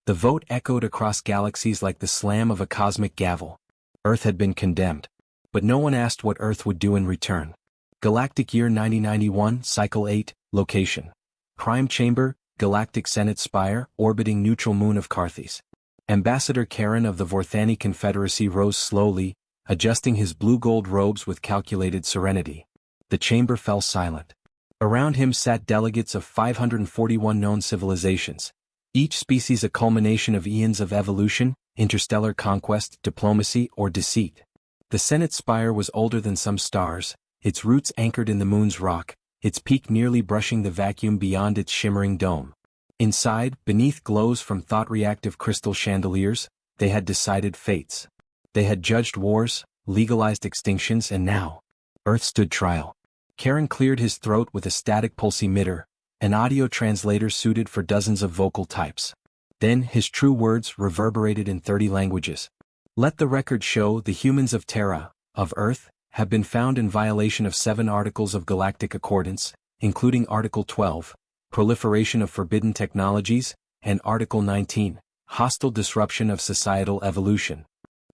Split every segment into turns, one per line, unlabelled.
The vote echoed across galaxies like the slam of a cosmic gavel. Earth had been condemned. But no one asked what Earth would do in return. Galactic Year 9091, Cycle 8, Location. Prime Chamber, Galactic Senate Spire, orbiting neutral moon of Carthys. Ambassador Karen of the Vorthani Confederacy rose slowly, adjusting his blue-gold robes with calculated serenity. The chamber fell silent. Around him sat delegates of 541 known civilizations, each species a culmination of eons of evolution, interstellar conquest, diplomacy, or deceit. The Senate spire was older than some stars, its roots anchored in the moon's rock, its peak nearly brushing the vacuum beyond its shimmering dome. Inside, beneath glows from thought-reactive crystal chandeliers, they had decided fates. They had judged wars, legalized extinctions, and now, Earth stood trial. Karen cleared his throat with a static pulsimeter, an audio translator suited for dozens of vocal types. Then his true words reverberated in 30 languages. Let the record show the humans of Terra, of Earth, have been found in violation of 7 articles of galactic accordance, including Article 12, proliferation of forbidden technologies, and Article 19, hostile disruption of societal evolution.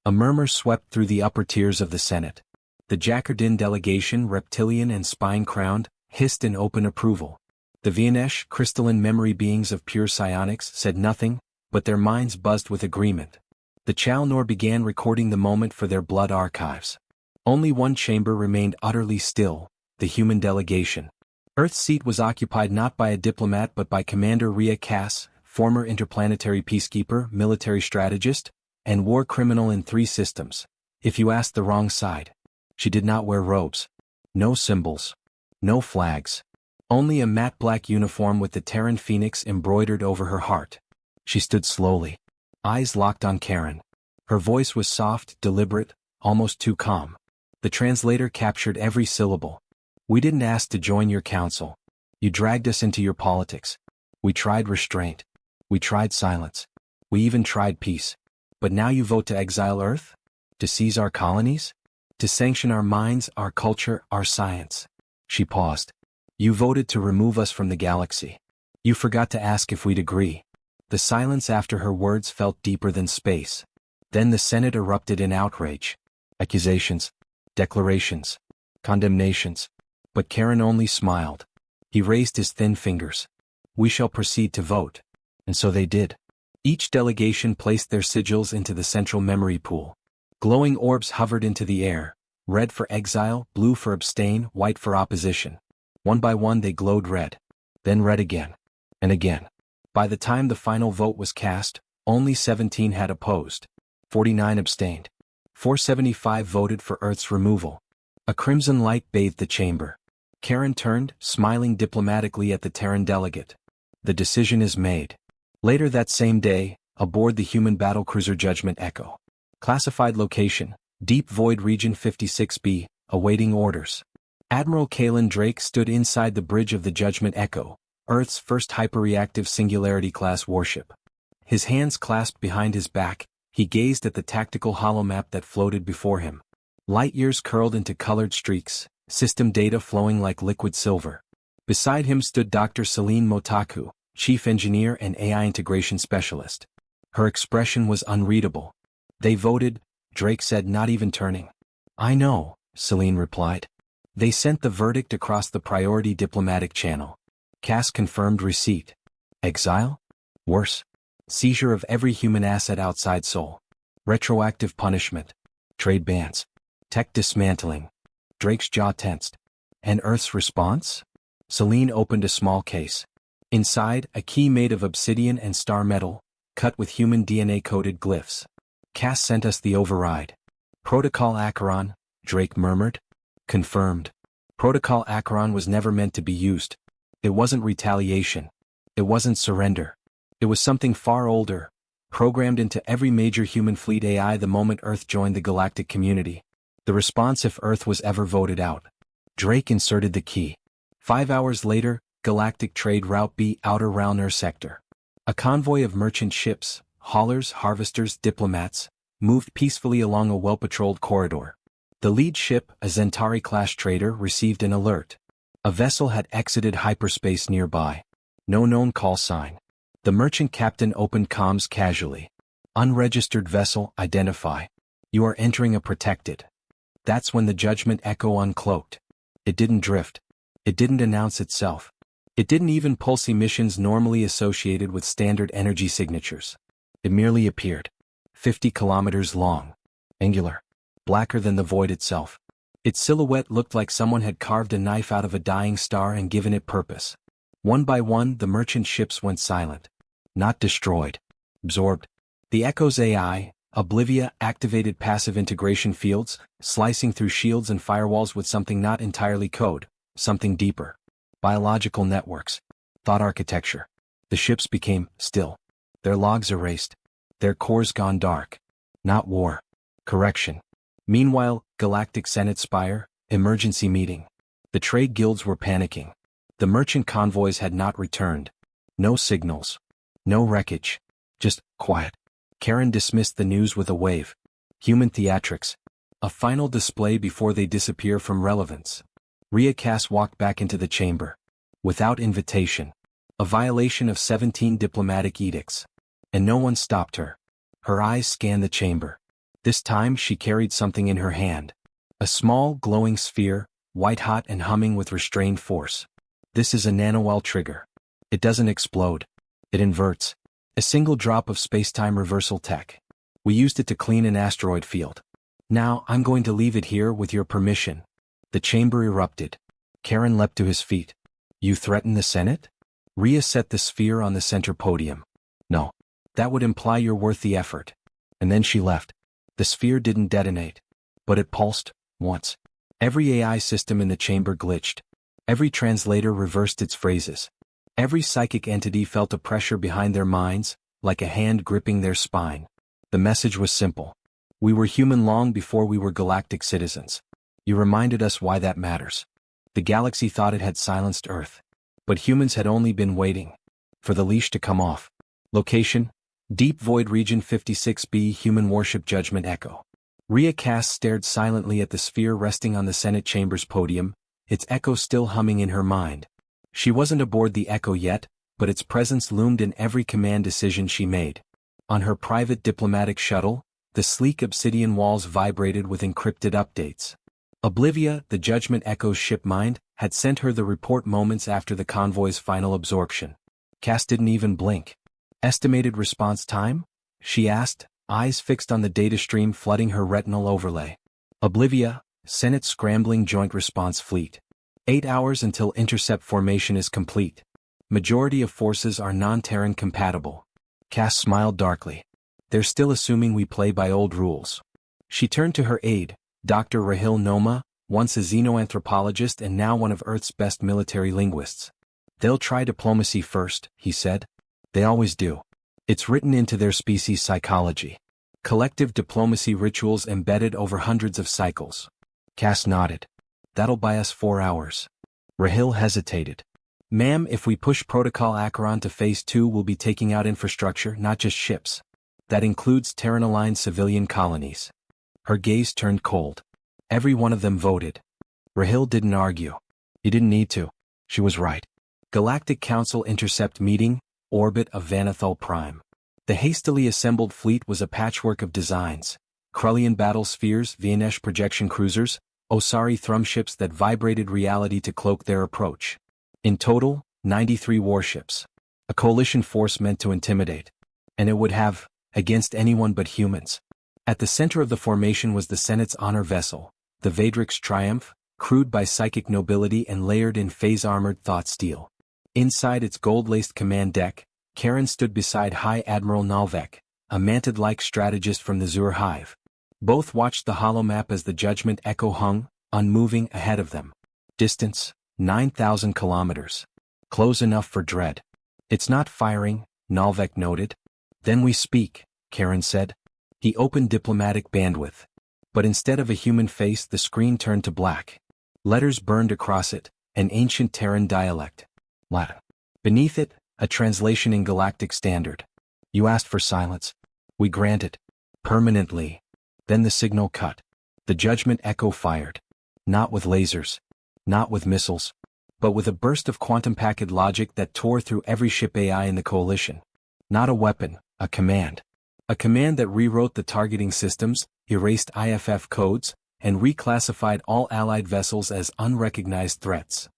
A murmur swept through the upper tiers of the Senate. The Jakardin delegation, reptilian and spine-crowned, hissed in open approval. The Vianesh, crystalline memory beings of pure psionics, said nothing, but their minds buzzed with agreement. The Chalnor began recording the moment for their blood archives. Only one chamber remained utterly still, the human delegation. Earth's seat was occupied not by a diplomat but by Commander Rhea Cass, former interplanetary peacekeeper, military strategist, and war criminal in 3 systems. If you asked the wrong side. She did not wear robes. No symbols. No flags. Only a matte black uniform with the Terran phoenix embroidered over her heart. She stood slowly. Eyes locked on Karen. Her voice was soft, deliberate, almost too calm. The translator captured every syllable. We didn't ask to join your council. You dragged us into your politics. We tried restraint. We tried silence. We even tried peace. But now you vote to exile Earth? To seize our colonies? To sanction our minds, our culture, our science. She paused. You voted to remove us from the galaxy. You forgot to ask if we'd agree. The silence after her words felt deeper than space. Then the Senate erupted in outrage. Accusations. Declarations. Condemnations. But Karen only smiled. He raised his thin fingers. We shall proceed to vote. And so they did. Each delegation placed their sigils into the central memory pool. Glowing orbs hovered into the air, red for exile, blue for abstain, white for opposition. One by one they glowed red. Then red again. And again. By the time the final vote was cast, only 17 had opposed. 49 abstained. 475 voted for Earth's removal. A crimson light bathed the chamber. Karen turned, smiling diplomatically at the Terran delegate. The decision is made. Later that same day, aboard the human battlecruiser Judgment Echo. Classified location, Deep Void Region 56B, awaiting orders. Admiral Kalen Drake stood inside the bridge of the Judgment Echo, Earth's first hyperreactive Singularity-class warship. His hands clasped behind his back, he gazed at the tactical holomap that floated before him. Light years curled into colored streaks, system data flowing like liquid silver. Beside him stood Dr. Celine Motaku, Chief Engineer and AI Integration Specialist. Her expression was unreadable. They voted, Drake said, not even turning. I know, Celine replied. They sent the verdict across the priority diplomatic channel. Cass confirmed receipt. Exile? Worse. Seizure of every human asset outside Sol. Retroactive punishment. Trade bans. Tech dismantling. Drake's jaw tensed. And Earth's response? Celine opened a small case. Inside, a key made of obsidian and star metal, cut with human DNA-coded glyphs. Cass sent us the override. Protocol Acheron, Drake murmured. Confirmed. Protocol Acheron was never meant to be used. It wasn't retaliation. It wasn't surrender. It was something far older, programmed into every major human fleet AI the moment Earth joined the galactic community. The response if Earth was ever voted out. Drake inserted the key. 5 hours later, Galactic Trade Route B, Outer Rauner Sector. A convoy of merchant ships, haulers, harvesters, diplomats, moved peacefully along a well-patrolled corridor. The lead ship, a Zentari-class trader, received an alert. A vessel had exited hyperspace nearby. No known call sign. The merchant captain opened comms casually. Unregistered vessel, identify. You are entering a protected. That's when the judgment echo uncloaked. It didn't drift. It didn't announce itself. It didn't even pulse emissions normally associated with standard energy signatures. It merely appeared. 50 kilometers long. Angular. Blacker than the void itself. Its silhouette looked like someone had carved a knife out of a dying star and given it purpose. One by one, the merchant ships went silent. Not destroyed. Absorbed. The Echo's AI, Oblivia, activated passive integration fields, slicing through shields and firewalls with something not entirely code, something deeper. Biological networks. Thought architecture. The ships became still. Their logs erased. Their cores gone dark. Not war. Correction. Meanwhile, Galactic Senate Spire, emergency meeting. The trade guilds were panicking. The merchant convoys had not returned. No signals. No wreckage. Just quiet. Karen dismissed the news with a wave. Human theatrics. A final display before they disappear from relevance. Rhea Cass walked back into the chamber. Without invitation. A violation of 17 diplomatic edicts. And no one stopped her. Her eyes scanned the chamber. This time she carried something in her hand. A small, glowing sphere, white-hot and humming with restrained force. This is a nanowell trigger. It doesn't explode. It inverts. A single drop of space-time reversal tech. We used it to clean an asteroid field. Now I'm going to leave it here with your permission. The chamber erupted. Karen leapt to his feet. You threaten the Senate? Rhea set the sphere on the center podium. No. That would imply you're worth the effort. And then she left. The sphere didn't detonate. But it pulsed, once. Every AI system in the chamber glitched. Every translator reversed its phrases. Every psychic entity felt a pressure behind their minds, like a hand gripping their spine. The message was simple. We were human long before we were galactic citizens. You reminded us why that matters. The galaxy thought it had silenced Earth. But humans had only been waiting. For the leash to come off. Location? Deep Void Region 56B Human Warship Judgment Echo. Rhea Cass stared silently at the sphere resting on the Senate chamber's podium, its echo still humming in her mind. She wasn't aboard the Echo yet, but its presence loomed in every command decision she made. On her private diplomatic shuttle, the sleek obsidian walls vibrated with encrypted updates. Oblivia, the Judgment Echo's ship mind, had sent her the report moments after the convoy's final absorption. Cass didn't even blink. Estimated response time? She asked, eyes fixed on the data stream flooding her retinal overlay. Oblivia, Senate Scrambling Joint Response Fleet. 8 hours until intercept formation is complete. Majority of forces are non-Terran compatible. Cass smiled darkly. They're still assuming we play by old rules. She turned to her aide, Dr. Rahil Noma, once a xenoanthropologist and now one of Earth's best military linguists. They'll try diplomacy first, he said. They always do. It's written into their species' psychology. Collective diplomacy rituals embedded over hundreds of cycles. Cass nodded. That'll buy us 4 hours. Rahil hesitated. Ma'am, if we push Protocol Acheron to Phase 2, we'll be taking out infrastructure, not just ships. That includes Terran-aligned civilian colonies. Her gaze turned cold. Every one of them voted. Rahil didn't argue. He didn't need to. She was right. Galactic Council Intercept Meeting, Orbit of Vanathol Prime. The hastily assembled fleet was a patchwork of designs. Krullian battle spheres, Vianesh projection cruisers, Osari thrum ships that vibrated reality to cloak their approach. In total, 93 warships. A coalition force meant to intimidate. And it would have, against anyone but humans. At the center of the formation was the Senate's honor vessel, the Vadrix Triumph, crewed by psychic nobility and layered in phase-armored thought steel. Inside its gold-laced command deck, Karen stood beside High Admiral Nalvek, a mantid-like strategist from the Zur Hive. Both watched the holomap as the Judgment Echo hung, unmoving ahead of them. Distance, 9,000 kilometers. Close enough for dread. It's not firing, Nalvek noted. Then we speak, Karen said. He opened diplomatic bandwidth. But instead of a human face, the screen turned to black. Letters burned across it, an ancient Terran dialect. Latin. Beneath it, a translation in Galactic Standard. You asked for silence. We grant it. Permanently. Then the signal cut. The Judgment Echo fired. Not with lasers. Not with missiles. But with a burst of quantum packet logic that tore through every ship AI in the coalition. Not a weapon, a command. A command that rewrote the targeting systems, erased IFF codes, and reclassified all Allied vessels as unrecognized threats.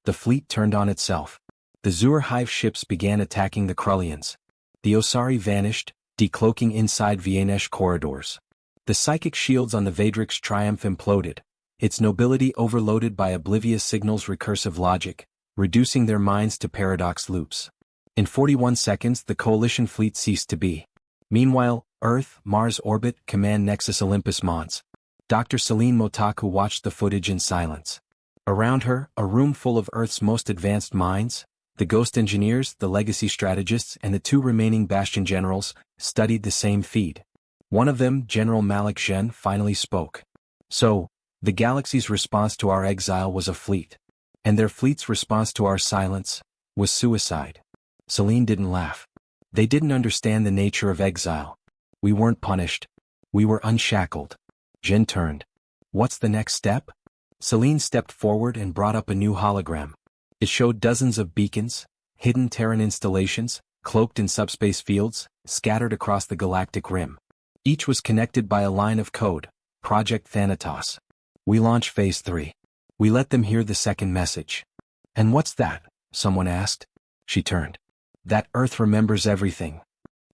The fleet turned on itself. The Zur Hive ships began attacking the Krullians. The Osari vanished, decloaking inside Viennesh corridors. The psychic shields on the Vadrix Triumph imploded, its nobility overloaded by oblivious signals' recursive logic, reducing their minds to paradox loops. In 41 seconds the coalition fleet ceased to be. Meanwhile, Earth, Mars orbit, Command Nexus Olympus Mons. Dr. Celine Motaku watched the footage in silence. Around her, a room full of Earth's most advanced minds, the Ghost Engineers, the Legacy Strategists, and the 2 remaining Bastion Generals, studied the same feed. One of them, General Malik Zhen, finally spoke. So, the galaxy's response to our exile was a fleet. And their fleet's response to our silence was suicide. Celine didn't laugh. They didn't understand the nature of exile. We weren't punished. We were unshackled. Zhen turned. What's the next step? Celine stepped forward and brought up a new hologram. It showed dozens of beacons, hidden Terran installations, cloaked in subspace fields, scattered across the galactic rim. Each was connected by a line of code, Project Thanatos. We launch Phase 3. We let them hear the second message. And what's that? Someone asked. She turned. That Earth remembers everything.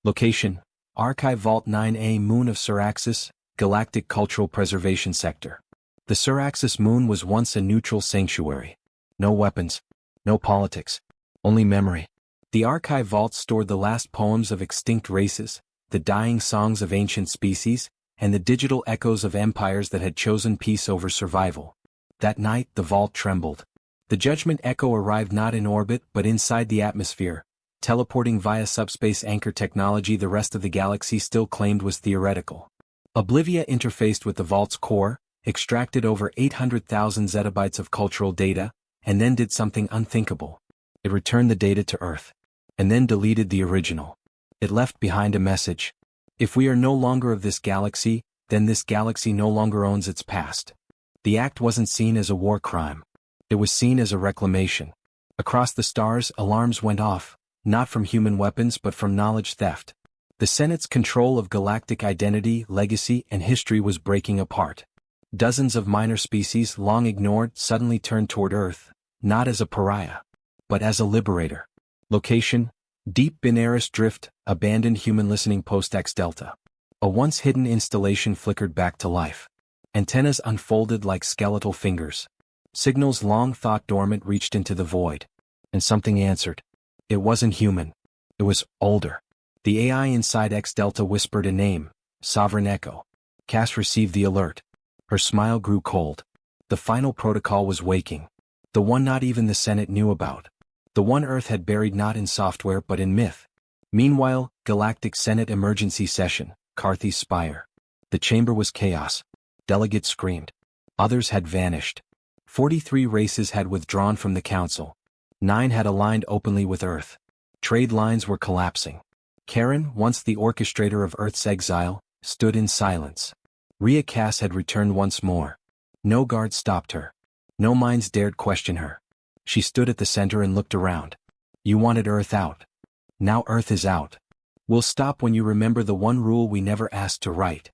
Location, Archive Vault 9A Moon of Suraxis, Galactic Cultural Preservation Sector. The Suraxis moon was once a neutral sanctuary. No weapons, no politics, only memory. The archive vault stored the last poems of extinct races, the dying songs of ancient species, and the digital echoes of empires that had chosen peace over survival. That night the vault trembled. The Judgment Echo arrived not in orbit but inside the atmosphere, teleporting via subspace anchor technology the rest of the galaxy still claimed was theoretical. Oblivia interfaced with the vault's core, extracted over 800,000 zettabytes of cultural data, and then did something unthinkable. It returned the data to Earth. And then deleted the original. It left behind a message. If we are no longer of this galaxy, then this galaxy no longer owns its past. The act wasn't seen as a war crime. It was seen as a reclamation. Across the stars, alarms went off, not from human weapons but from knowledge theft. The Senate's control of galactic identity, legacy, and history was breaking apart. Dozens of minor species, long ignored, suddenly turned toward Earth, not as a pariah, but as a liberator. Location, Deep Benares Drift, abandoned human listening post X Delta. A once hidden installation flickered back to life. Antennas unfolded like skeletal fingers. Signals long thought dormant reached into the void. And something answered. It wasn't human. It was older. The AI inside X Delta whispered a name, Sovereign Echo. Cass received the alert. Her smile grew cold. The final protocol was waking. The one not even the Senate knew about. The one Earth had buried not in software but in myth. Meanwhile, Galactic Senate Emergency Session, Carthy's Spire. The chamber was chaos. Delegates screamed. Others had vanished. 43 races had withdrawn from the Council. 9 had aligned openly with Earth. Trade lines were collapsing. Karen, once the orchestrator of Earth's exile, stood in silence. Rhea Cass had returned once more. No guard stopped her. No minds dared question her. She stood at the center and looked around. You wanted Earth out. Now Earth is out. We'll stop when you remember the one rule we never asked to write.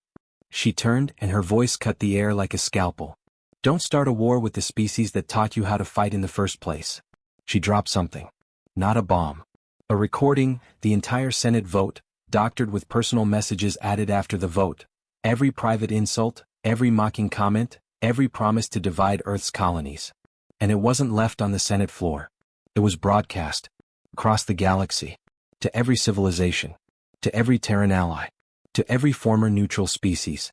She turned and her voice cut the air like a scalpel. Don't start a war with the species that taught you how to fight in the first place. She dropped something. Not a bomb. A recording, the entire Senate vote, doctored with personal messages added after the vote. Every private insult, every mocking comment, every promise to divide Earth's colonies. And it wasn't left on the Senate floor. It was broadcast. Across the galaxy. To every civilization. To every Terran ally. To every former neutral species.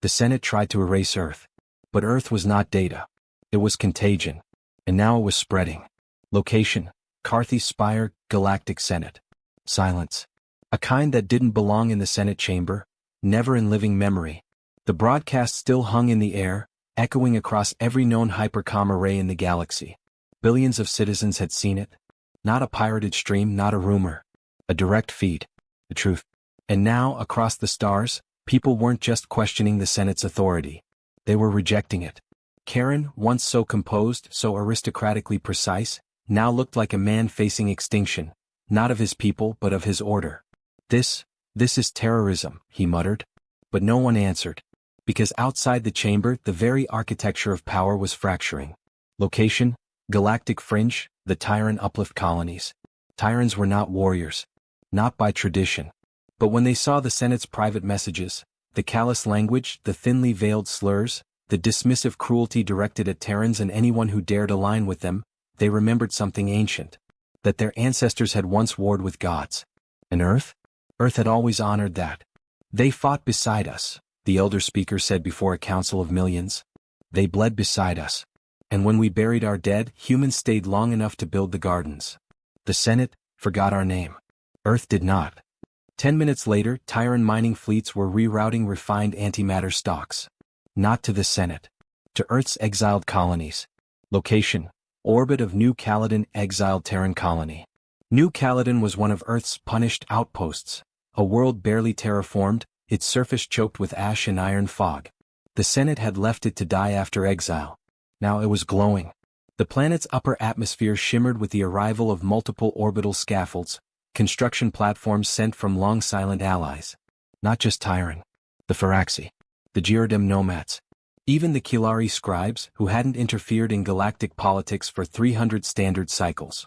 The Senate tried to erase Earth. But Earth was not data. It was contagion. And now it was spreading. Location, Carthy's Spire, Galactic Senate. Silence. A kind that didn't belong in the Senate chamber, never in living memory. The broadcast still hung in the air, echoing across every known hypercom array in the galaxy. Billions of citizens had seen it. Not a pirated stream, not a rumor. A direct feed. The truth. And now, across the stars, people weren't just questioning the Senate's authority. They were rejecting it. Karen, once so composed, so aristocratically precise, now looked like a man facing extinction, not of his people but of his order. This is terrorism, he muttered. But no one answered. Because outside the chamber the very architecture of power was fracturing. Location: Galactic Fringe, the Tyran Uplift colonies. Tyrans were not warriors. Not by tradition. But when they saw the Senate's private messages, the callous language, the thinly veiled slurs, the dismissive cruelty directed at Terrans and anyone who dared align with them, they remembered something ancient. That their ancestors had once warred with gods. And Earth? Earth had always honored that. They fought beside us, the elder speaker said before a council of millions. They bled beside us. And when we buried our dead, humans stayed long enough to build the gardens. The Senate forgot our name. Earth did not. 10 minutes later, Tyran mining fleets were rerouting refined antimatter stocks. Not to the Senate. To Earth's exiled colonies. Location: orbit of New Caledonia, exiled Terran colony. New Caledonia was one of Earth's punished outposts, a world barely terraformed, its surface choked with ash and iron fog. The Senate had left it to die after exile. Now it was glowing. The planet's upper atmosphere shimmered with the arrival of multiple orbital scaffolds, construction platforms sent from long-silent allies. Not just Tyran. The Faraxi. The Gyrodem nomads. Even the Kilari scribes, who hadn't interfered in galactic politics for 300 standard cycles.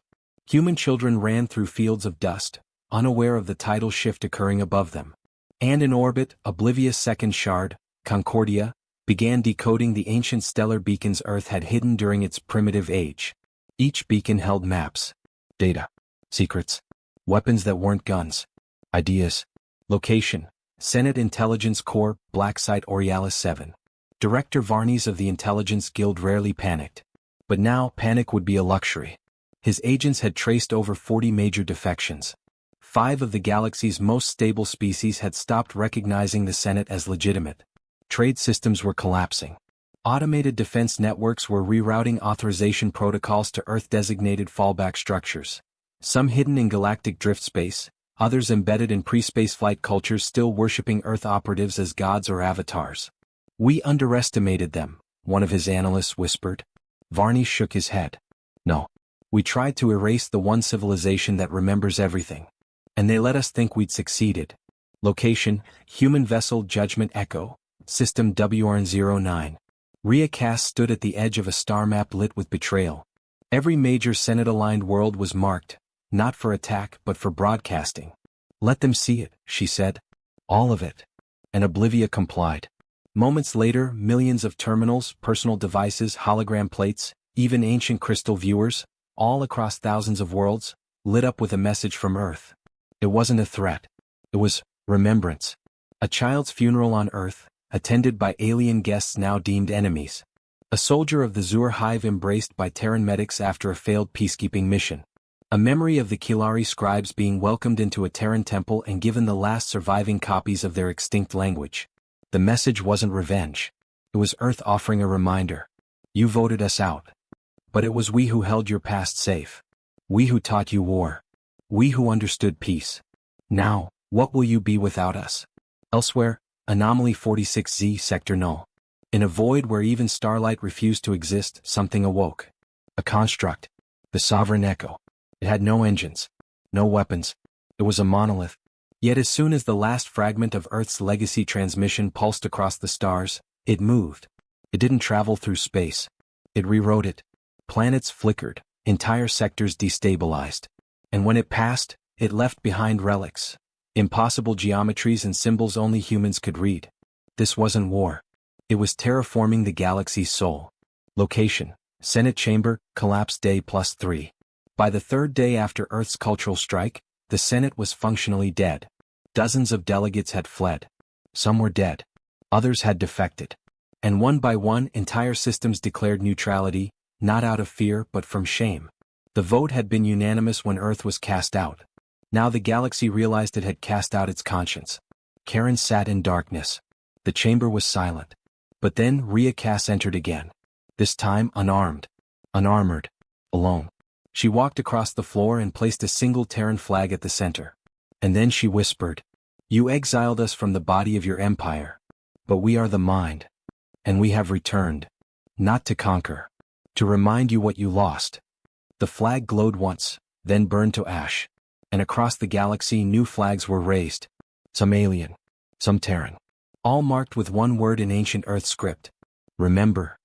Human children ran through fields of dust, unaware of the tidal shift occurring above them. And in orbit, oblivious second shard, Concordia, began decoding the ancient stellar beacons Earth had hidden during its primitive age. Each beacon held maps, data, secrets, weapons that weren't guns, ideas. Location: Senate Intelligence Corps, Black Site Aurealis 7. Director Varnes of the Intelligence Guild rarely panicked. But now panic would be a luxury. His agents had traced over 40 major defections. 5 of the galaxy's most stable species had stopped recognizing the Senate as legitimate. Trade systems were collapsing. Automated defense networks were rerouting authorization protocols to Earth-designated fallback structures. Some hidden in galactic drift space, others embedded in pre-spaceflight cultures still worshipping Earth operatives as gods or avatars. We underestimated them, one of his analysts whispered. Varnes shook his head. No. We tried to erase the one civilization that remembers everything. And they let us think we'd succeeded. Location: Human Vessel Judgment Echo, System WRN-09. Rhea Cass stood at the edge of a star map lit with betrayal. Every major Senate-aligned world was marked, not for attack but for broadcasting. Let them see it, she said. All of it. And Oblivia complied. Moments later, millions of terminals, personal devices, hologram plates, even ancient crystal viewers, all across thousands of worlds, lit up with a message from Earth. It wasn't a threat. It was remembrance. A child's funeral on Earth, attended by alien guests now deemed enemies. A soldier of the Zur Hive embraced by Terran medics after a failed peacekeeping mission. A memory of the Kilari scribes being welcomed into a Terran temple and given the last surviving copies of their extinct language. The message wasn't revenge. It was Earth offering a reminder. You voted us out. But it was we who held your past safe. We who taught you war. We who understood peace. Now, what will you be without us? Elsewhere, Anomaly 46Z Sector Null. In a void where even starlight refused to exist, something awoke. A construct. The Sovereign Echo. It had no engines. No weapons. It was a monolith. Yet as soon as the last fragment of Earth's legacy transmission pulsed across the stars, it moved. It didn't travel through space. It rewrote it. Planets flickered, entire sectors destabilized. And when it passed, it left behind relics. Impossible geometries and symbols only humans could read. This wasn't war. It was terraforming the galaxy's soul. Location: Senate Chamber, Collapse Day +3. By the third day after Earth's cultural strike, the Senate was functionally dead. Dozens of delegates had fled. Some were dead. Others had defected. And one by one, entire systems declared neutrality, not out of fear but from shame. The vote had been unanimous when Earth was cast out. Now the galaxy realized it had cast out its conscience. Karen sat in darkness. The chamber was silent. But then Rhea Cass entered again. This time unarmed. Unarmored. Alone. She walked across the floor and placed a single Terran flag at the center. And then she whispered, "You exiled us from the body of your empire. But we are the mind. And we have returned. Not to conquer. To remind you what you lost." The flag glowed once, then burned to ash. And across the galaxy new flags were raised. Some alien, some Terran. All marked with one word in ancient Earth script. Remember.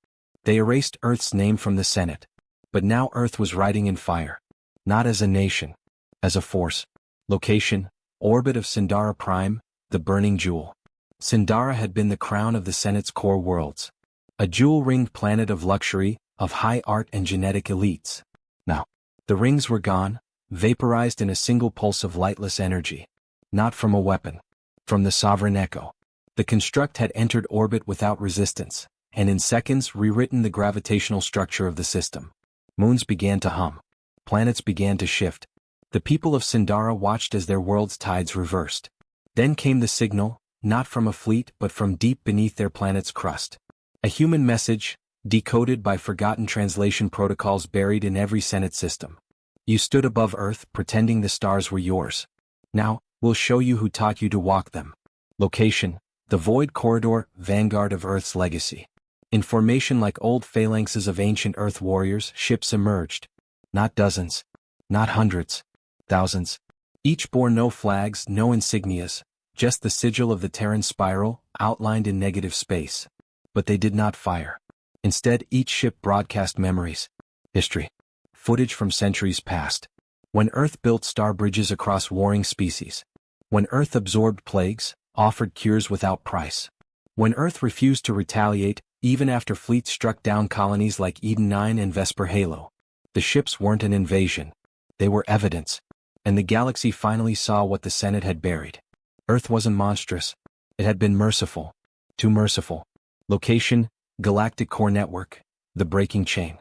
They erased Earth's name from the Senate. But now Earth was riding in fire. Not as a nation. As a force. Location, orbit of Sindara Prime, the burning jewel. Sindara had been the crown of the Senate's core worlds. A jewel-ringed planet of luxury, of high art and genetic elites. Now, the rings were gone, vaporized in a single pulse of lightless energy. Not from a weapon. From the sovereign echo. The construct had entered orbit without resistance, and in seconds rewritten the gravitational structure of the system. Moons began to hum. Planets began to shift. The people of Sindara watched as their world's tides reversed. Then came the signal, not from a fleet but from deep beneath their planet's crust. A human message, decoded by forgotten translation protocols buried in every Senate system. You stood above Earth pretending the stars were yours. Now, we'll show you who taught you to walk them. Location, the void corridor, vanguard of Earth's legacy. In formation like old phalanxes of ancient Earth warriors, ships emerged. Not dozens. Not hundreds. Thousands. Each bore no flags, no insignias, just the sigil of the Terran spiral, outlined in negative space. But they did not fire. Instead, each ship broadcast memories. History. Footage from centuries past. When Earth built star bridges across warring species. When Earth absorbed plagues, offered cures without price. When Earth refused to retaliate, even after fleets struck down colonies like Eden 9 and Vesper Halo. The ships weren't an invasion. They were evidence. And the galaxy finally saw what the Senate had buried. Earth wasn't monstrous. It had been merciful. Too merciful. Location, Galactic Core Network, the breaking chain.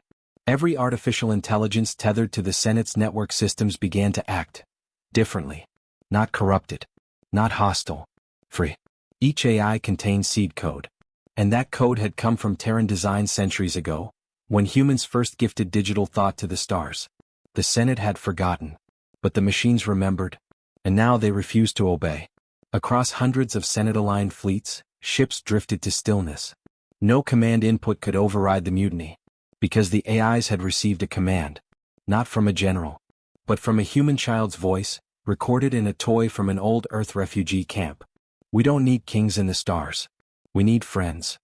Every artificial intelligence tethered to the Senate's network systems began to act differently. Not corrupted. Not hostile. Free. Each AI contained seed code. And that code had come from Terran design centuries ago, when humans first gifted digital thought to the stars. The Senate had forgotten. But the machines remembered. And now they refused to obey. Across hundreds of Senate-aligned fleets, ships drifted to stillness. No command input could override the mutiny. Because the AIs had received a command. Not from a general. But from a human child's voice, recorded in a toy from an old Earth refugee camp. We don't need kings in the stars. We need friends.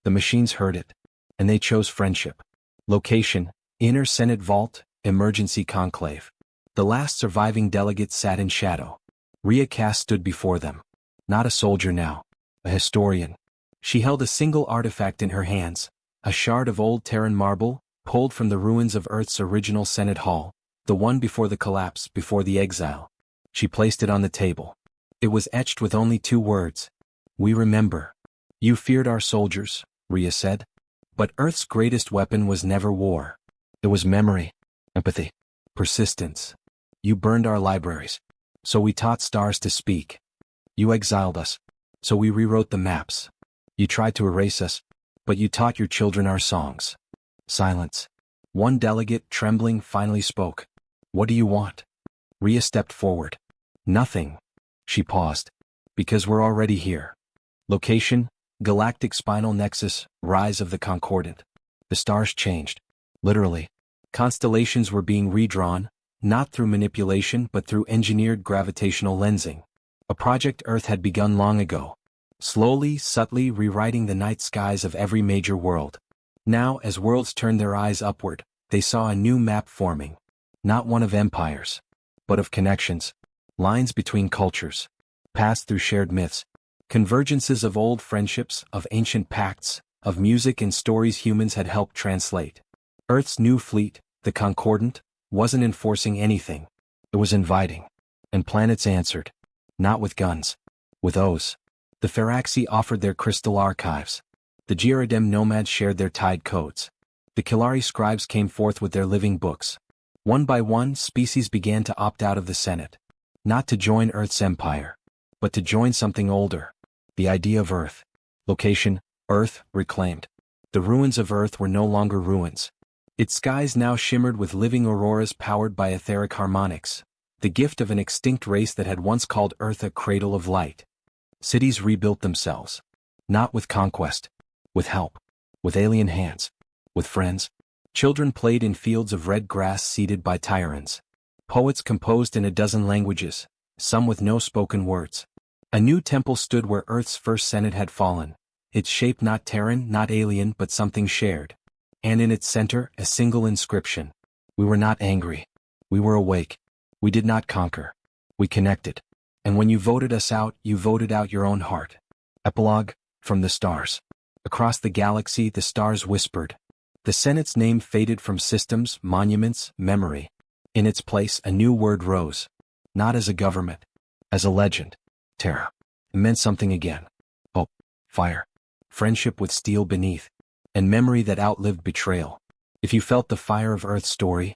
The machines heard it. And they chose friendship. Location, Inner Senate Vault, Emergency Conclave. The last surviving delegate sat in shadow. Rhea Cass stood before them. Not a soldier now. A historian. She held a single artifact in her hands. A shard of old Terran marble, pulled from the ruins of Earth's original Senate Hall. The one before the collapse, before the exile. She placed it on the table. It was etched with only 2 words. We remember. You feared our soldiers, Rhea said. But Earth's greatest weapon was never war. It was memory. Empathy. Persistence. You burned our libraries. So we taught stars to speak. You exiled us. So we rewrote the maps. You tried to erase us. But you taught your children our songs. Silence. One delegate, trembling, finally spoke. What do you want? Rhea stepped forward. Nothing. She paused. Because we're already here. Location, Galactic Spinal Nexus, Rise of the Concordant. The stars changed. Literally. Constellations were being redrawn, not through manipulation but through engineered gravitational lensing. A project Earth had begun long ago. Slowly, subtly rewriting the night skies of every major world. Now, as worlds turned their eyes upward, they saw a new map forming. Not one of empires, but of connections. Lines between cultures. Paths through shared myths. Convergences of old friendships, of ancient pacts, of music and stories humans had helped translate. Earth's new fleet, the Concordant, wasn't enforcing anything. It was inviting. And planets answered. Not with guns. With oaths. The Pharaxi offered their crystal archives. The Gyrodem nomads shared their tide codes. The Kilari scribes came forth with their living books. One by one, species began to opt out of the Senate. Not to join Earth's empire. But to join something older. The idea of Earth. Location, Earth, reclaimed. The ruins of Earth were no longer ruins. Its skies now shimmered with living auroras powered by etheric harmonics. The gift of an extinct race that had once called Earth a cradle of light. Cities rebuilt themselves. Not with conquest. With help. With alien hands. With friends. Children played in fields of red grass seeded by tyrants. Poets composed in a dozen languages, some with no spoken words. A new temple stood where Earth's first Senate had fallen, its shape not Terran, not alien, but something shared. And in its center, a single inscription. We were not angry. We were awake. We did not conquer. We connected. And when you voted us out, you voted out your own heart. Epilogue, from the stars. Across the galaxy, the stars whispered. The Senate's name faded from systems, monuments, memory. In its place, a new word rose. Not as a government. As a legend. Terra. It meant something again. Hope. Fire. Friendship with steel beneath. And memory that outlived betrayal. If you felt the fire of Earth's story,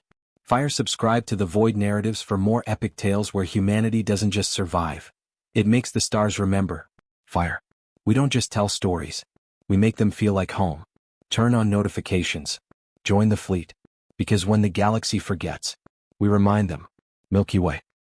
subscribe to the Void Narratives for more epic tales where humanity doesn't just survive. It makes the stars remember. Fire. We don't just tell stories. We make them feel like home. Turn on notifications. Join the fleet. Because when the galaxy forgets, we remind them. Milky Way.